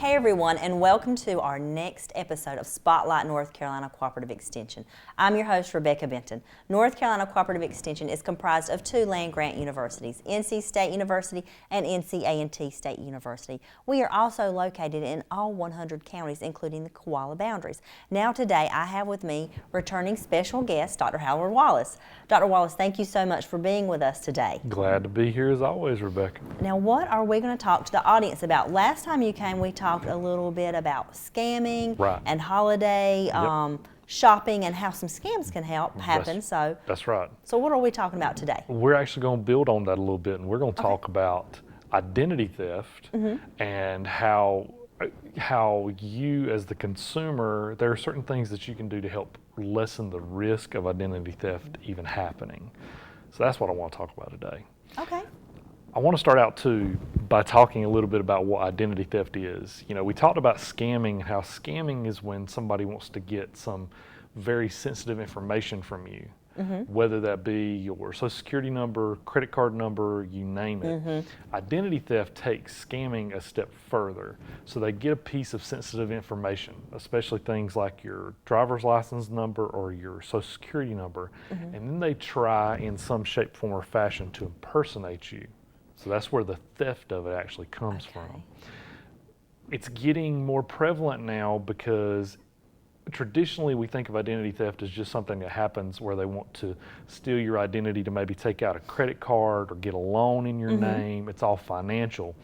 Hey everyone, and welcome to our next episode of Spotlight North Carolina Cooperative Extension. I'm your host, Rebecca Benton. North Carolina Cooperative Extension is comprised of two land-grant universities, NC State University and NC A&T State University. We are also located in all 100 counties, including the Koala boundaries. Now today, I have with me returning special guest, Dr. Howard Wallace. Dr. Wallace, thank you so much for being with us today. Glad to be here as always, Rebecca. Now, what are we going to talk to the audience about? Last time you came, we talked a little bit about scamming and holiday shopping and how some scams can happen. That's right. So what are we talking about today? We're actually going to build on that a little bit, and we're going to talk about identity theft and how you as the consumer, there are certain things that you can do to help lessen the risk of identity theft even happening. So that's what I want to talk about today. Okay. I want to start out too by talking a little bit about what identity theft is. You know, we talked about scamming, how scamming is when somebody wants to get some very sensitive information from you, whether that be your social security number, credit card number, you name it. Identity theft takes scamming a step further. So they get a piece of sensitive information, especially things like your driver's license number or your social security number, and then they try in some shape, form, or fashion to impersonate you. So that's where the theft of it actually comes from. It's getting more prevalent now because traditionally we think of identity theft as just something that happens where they want to steal your identity to maybe take out a credit card or get a loan in your name. It's all financial.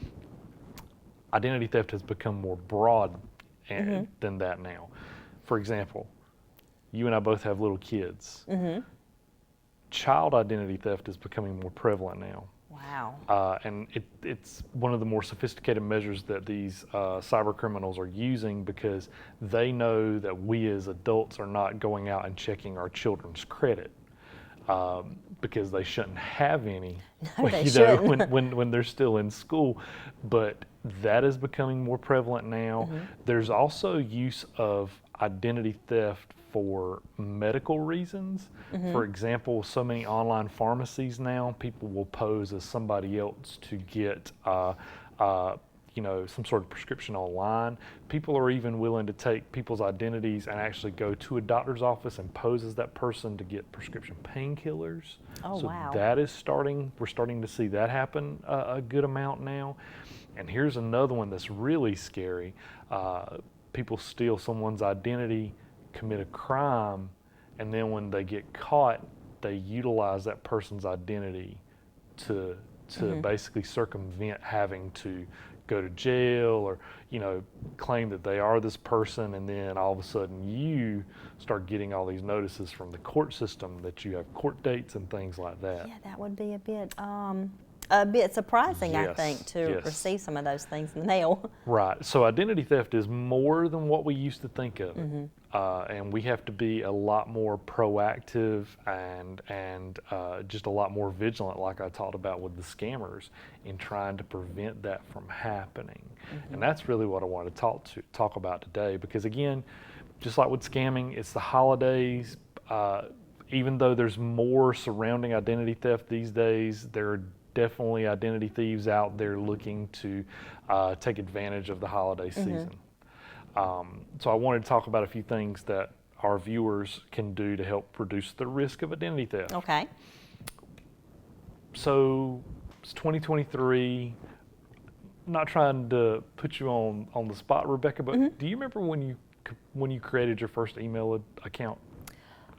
Identity theft has become more broad than that now. For example, you and I both have little kids. Child identity theft is becoming more prevalent now. Wow. And it's one of the more sophisticated measures that these cyber criminals are using because they know that we as adults are not going out and checking our children's credit because they shouldn't have any when they're still in school. But that is becoming more prevalent now. There's also use of identity theft for medical reasons. For example, so many online pharmacies now, people will pose as somebody else to get some sort of prescription online. People are even willing to take people's identities and actually go to a doctor's office and pose as that person to get prescription painkillers. Oh, so wow. that is we're starting to see that happen a good amount now. And here's another one that's really scary. People steal someone's identity, commit a crime, and then when they get caught, they utilize that person's identity to basically circumvent having to go to jail or claim that they are this person, and then all of a sudden you start getting all these notices from the court system that you have court dates and things like that. Yeah, that would be a bit surprising, I think, to receive some of those things in the mail. Right. So identity theft is more than what we used to think of it. And we have to be a lot more proactive and just a lot more vigilant, like I talked about with the scammers, in trying to prevent that from happening. And that's really what I want to talk about today, because again, just like with scamming, it's the holidays. Even though there's more surrounding identity theft these days, there are definitely identity thieves out there looking to take advantage of the holiday season. So I wanted to talk about a few things that our viewers can do to help reduce the risk of identity theft. Okay. So it's 2023. Not trying to put you on the spot, Rebecca, but do you remember when you created your first email account?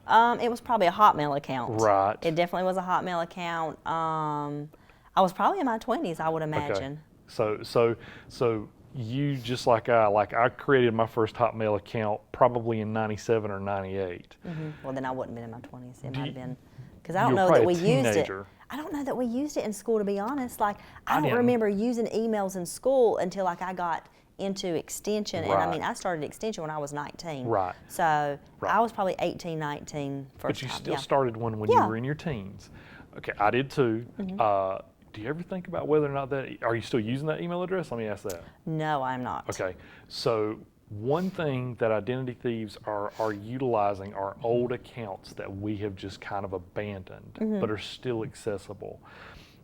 It was probably a Hotmail account. Right. It definitely was a Hotmail account. I was probably in my 20s, I would imagine. Okay. So you, just like I created my first Hotmail account probably in 97 or 98. Well, then I wouldn't have been in my 20s. It might have been, because I don't know that we used it. I don't know that we used it in school, to be honest. Like, I don't remember using emails in school until like I got into extension. Right. And I mean, I started extension when I was 19. Right. So I was probably 18, 19 first But you time. still started when you were in your teens. Okay, I did too. Do you ever think about whether or not are you still using that email address? Let me ask that. No, I'm not. Okay, so one thing that identity thieves are utilizing are old accounts that we have just kind of abandoned, but are still accessible.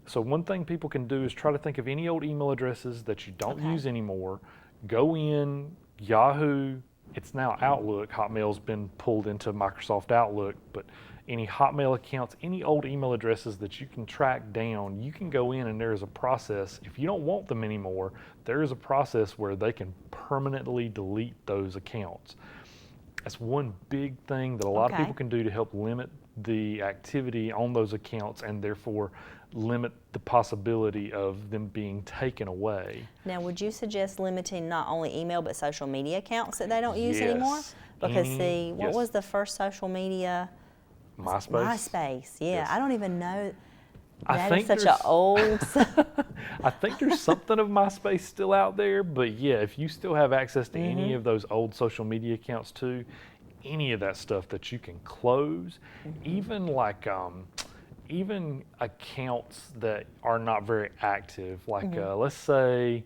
So one thing people can do is try to think of any old email addresses that you don't use anymore, Go in, Yahoo, it's now Outlook. Hotmail's been pulled into Microsoft Outlook, but any Hotmail accounts, any old email addresses that you can track down, you can go in and there is a process. If you don't want them anymore, there is a process where they can permanently delete those accounts. That's one big thing that a lot of people can do to help limit the activity on those accounts and therefore limit the possibility of them being taken away. Now, would you suggest limiting not only email but social media accounts that they don't use anymore? Because what was the first social media? MySpace, yeah. Yes. I don't even know. I That is such an old. I think there's something of MySpace still out there, but yeah, if you still have access to any of those old social media accounts too, any of that stuff that you can close, even like even accounts that are not very active, like let's say,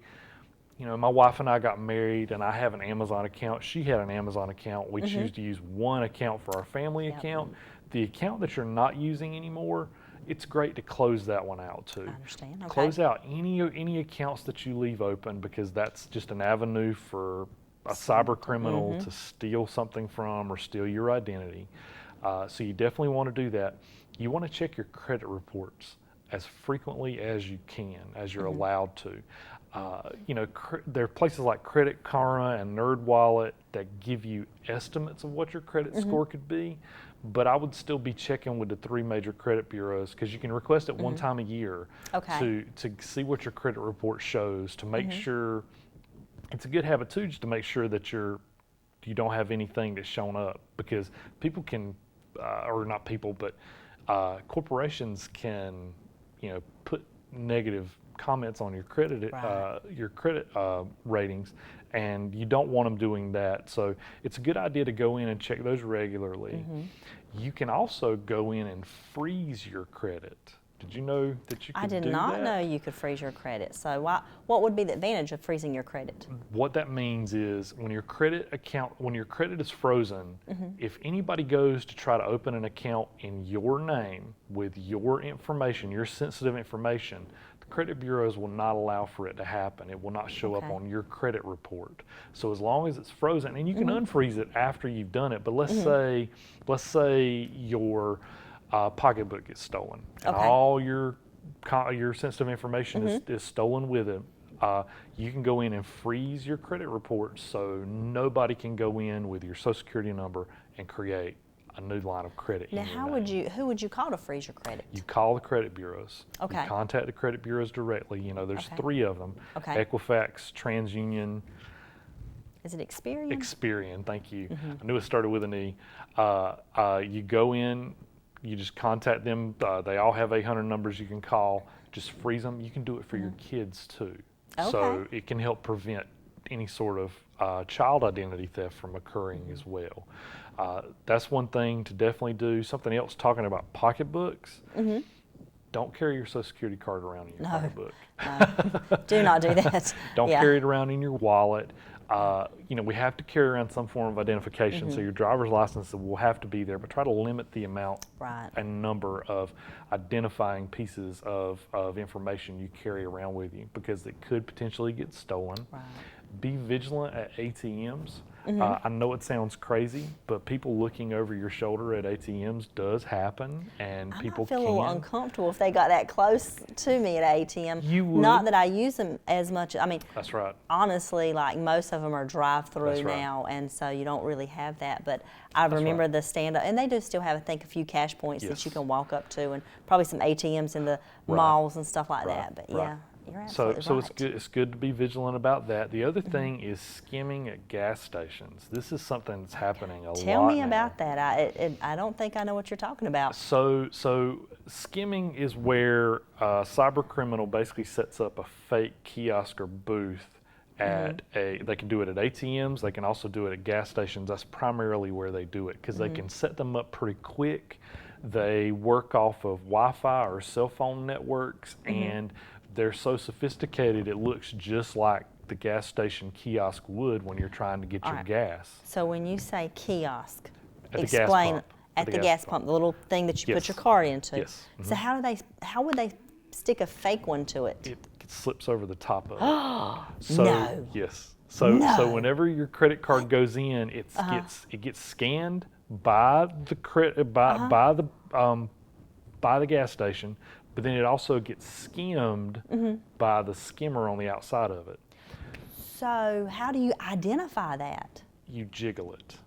you know, my wife and I got married and I have an Amazon account. She had an Amazon account. We choose to use one account for our family account. The account that you're not using anymore, it's great to close that one out too. I understand. Okay. Close out any accounts that you leave open, because that's just an avenue for a cyber criminal to steal something from or steal your identity. So you definitely want to do that. You want to check your credit reports as frequently as you can, as you're allowed to. You know, there are places like Credit Karma and NerdWallet that give you estimates of what your credit score could be, but I would still be checking with the 3 major credit bureaus, because you can request it one time a year to see what your credit report shows, to make sure. It's a good habit too, just to make sure that you don't have anything that's shown up, because people can, or not people, but corporations can, you know, put negative comments on your credit ratings, and you don't want them doing that. So it's a good idea to go in and check those regularly. You can also go in and freeze your credit. Did you know that you could do that? I did not know you could freeze your credit. So what would be the advantage of freezing your credit? What that means is when your credit is frozen, if anybody goes to try to open an account in your name with your information, your sensitive information, the credit bureaus will not allow for it to happen. It will not show up on your credit report. So as long as it's frozen, and you can unfreeze it after you've done it, but let's say your pocketbook gets stolen and all your sensitive information is stolen with it. You can go in and freeze your credit report so nobody can go in with your Social Security number and create a new line of credit. Now, who would you call to freeze your credit? You call the credit bureaus. Okay. You contact the credit bureaus directly. You know, there's 3 of them. Okay. Equifax, TransUnion. Is it Experian? Experian, thank you. I knew it started with an E. You go in, you just contact them. They all have 800 numbers you can call. Just freeze them. You can do it for your kids too. So it can help prevent any sort of child identity theft from occurring as well. That's one thing to definitely do. Something else, talking about pocketbooks. Don't carry your Social Security card around in your pocketbook. No, do not do that. Don't carry it around in your wallet. You know, we have to carry around some form of identification, so your driver's license will have to be there, but try to limit the amount and number of identifying pieces of information you carry around with you, because it could potentially get stolen. Be vigilant at ATMs. I know it sounds crazy, but people looking over your shoulder at ATMs does happen, and people I feel a little uncomfortable if they got that close to me at an ATM. You would. Not that I use them as much. I mean, that's right. Honestly, like most of them are drive-through now, and so you don't really have that. But I remember the stand-up, and they do still have, I think, a few cash points that you can walk up to, and probably some ATMs in the malls and stuff like that. But yeah. You're absolutely right. It's good to be vigilant about that. The other thing is skimming at gas stations. This is something that's happening a lot now. Tell me about that. I don't think I know what you're talking about. So skimming is where a cyber criminal basically sets up a fake kiosk or booth at they can do it at ATMs. They can also do it at gas stations. That's primarily where they do it, because they can set them up pretty quick. They work off of Wi-Fi or cell phone networks, and they're so sophisticated it looks just like the gas station kiosk would when you're trying to get your gas. So when you say kiosk, explain at the gas pump, the little thing that you put your card into. Yes. So how would they stick a fake one to it? slips over the top of it. So No. yes. So No. whenever your credit card goes in, it gets scanned by the by the gas station, but then it also gets skimmed by the skimmer on the outside of it. So how do you identify that? You jiggle it.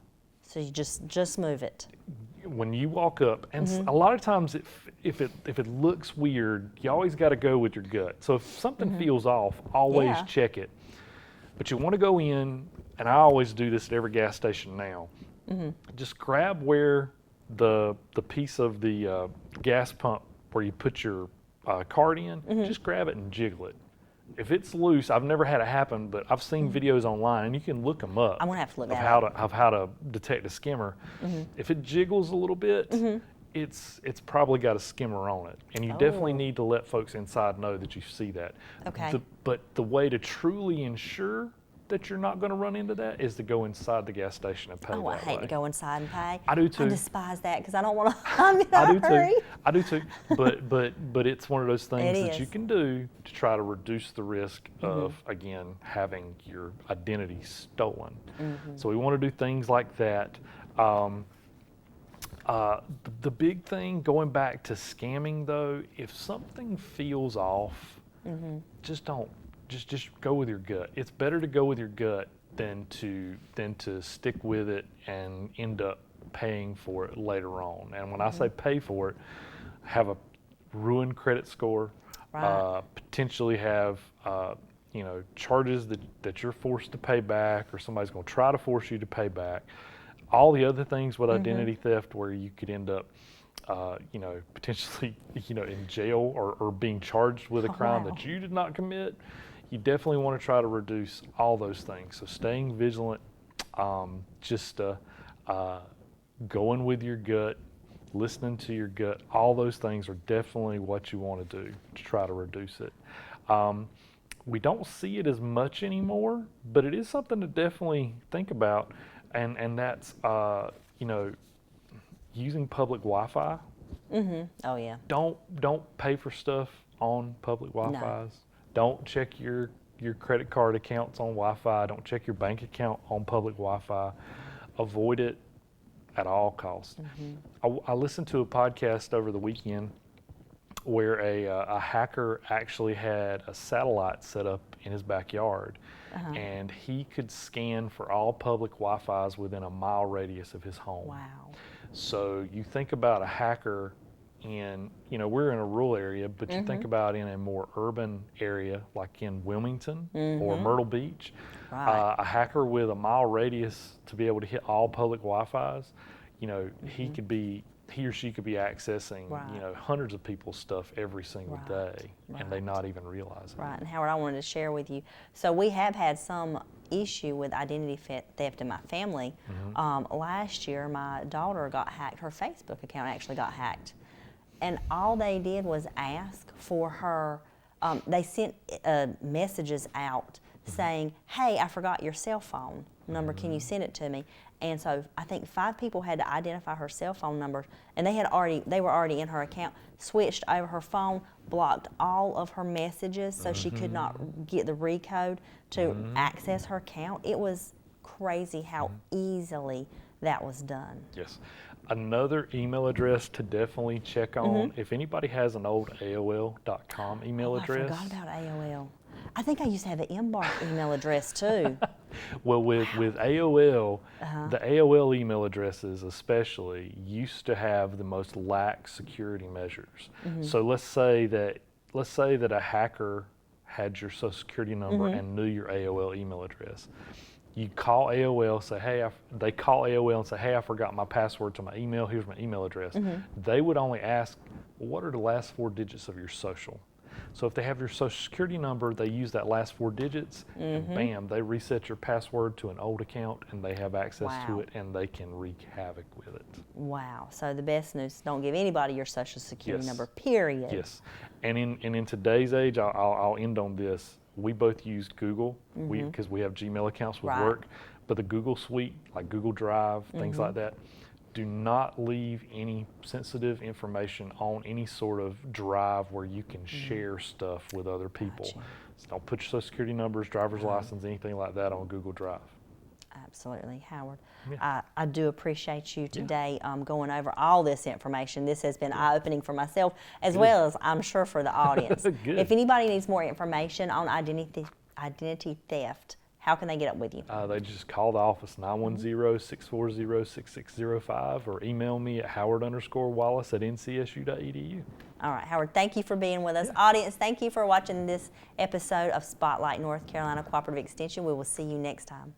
So you just move it. When you walk up, and a lot of times if it looks weird, you always got to go with your gut. So if something feels off, always Yeah. check it. But you want to go in, and I always do this at every gas station now. Just grab where the piece of the gas pump where you put your card in, just grab it and jiggle it. If it's loose, I've never had it happen, but I've seen videos online, and you can look them up. I'm gonna have to look of that how up. how to detect a skimmer. If it jiggles a little bit, it's probably got a skimmer on it, and you definitely Oh. need to let folks inside know that you see that. Okay. But the way to truly ensure that you're not going to run into that is to go inside the gas station and pay Oh, I that hate way. to go inside and pay. I do too. I despise that because I don't want to. I'm in a I do hurry. too. I do too. But it's one of those things It that you is. can do to try to reduce the risk of, again, having your identity stolen. So we want to do things like that. The big thing, going back to scamming though, if something feels off, just don't. Just go with your gut. It's better to go with your gut than to stick with it and end up paying for it later on. And when I say pay for it, have a ruined credit score, Right. potentially have charges that you're forced to pay back, or somebody's going to try to force you to pay back. All the other things with identity theft, where you could end up potentially in jail or being charged with a crime Wow. that you did not commit. You definitely want to try to reduce all those things. So staying vigilant, going with your gut, listening to your gut, all those things are definitely what you want to do to try to reduce it. We don't see it as much anymore, but it is something to definitely think about, and that's using public Wi-Fi. Oh yeah. Don't pay for stuff on public Wi-Fis. Don't check your credit card accounts on Wi-Fi. Don't check your bank account on public Wi-Fi. Avoid it at all costs. I listened to a podcast over the weekend where a hacker actually had a satellite set up in his backyard, and he could scan for all public Wi-Fis within a mile radius of his home. Wow. So you think about a hacker in, we're in a rural area, but you think about in a more urban area like in Wilmington or Myrtle Beach, Right. a hacker with a mile radius to be able to hit all public Wi-Fis, he or she could be accessing, Right. hundreds of people's stuff every single Right. day, and they not even realize it. Right, and Howard, I wanted to share with you. So we have had some issue with identity theft in my family. Last year, my daughter got hacked. Her Facebook account actually got hacked, and all they did was ask for her. They sent messages out saying, "Hey, I forgot your cell phone number. Can you send it to me?" And so I think 5 people had to identify her cell phone number, and they were already in her account. Switched over her phone, blocked all of her messages, so she could not get the recode to access her account. It was crazy how easily that was done. Yes. Another email address to definitely check on, if anybody has an old AOL.com email address. I forgot about AOL. I think I used to have an Embark email address too. Well, with AOL, the AOL email addresses especially used to have the most lax security measures. So let's say that a hacker had your social security number and knew your AOL email address. You call AOL, say, hey, they call AOL and say, hey, I forgot my password to my email. Here's my email address. They would only ask, well, what are the last 4 digits of your social? So if they have your social security number, they use that last 4 digits, and bam, they reset your password to an old account, and they have access to Wow. it, and they can wreak havoc with it. Wow. So the best news, don't give anybody your social security Yes. number, period. Yes, and in today's age, I'll end on this. We both use Google because we have Gmail accounts with Right. work, but the Google Suite, like Google Drive, things like that, do not leave any sensitive information on any sort of drive where you can share stuff with other people. Gotcha. So don't put your social security numbers, driver's license, anything like that on Google Drive. Absolutely, Howard. Yeah. I do appreciate you today going over all this information. This has been eye-opening for myself as well as I'm sure for the audience. Good. If anybody needs more information on identity theft, how can they get up with you? They just call the office 910-640-6605 or email me at howard_wallace@ncsu.edu. All right, Howard, thank you for being with us. Audience, thank you for watching this episode of Spotlight North Carolina Cooperative Extension. We will see you next time.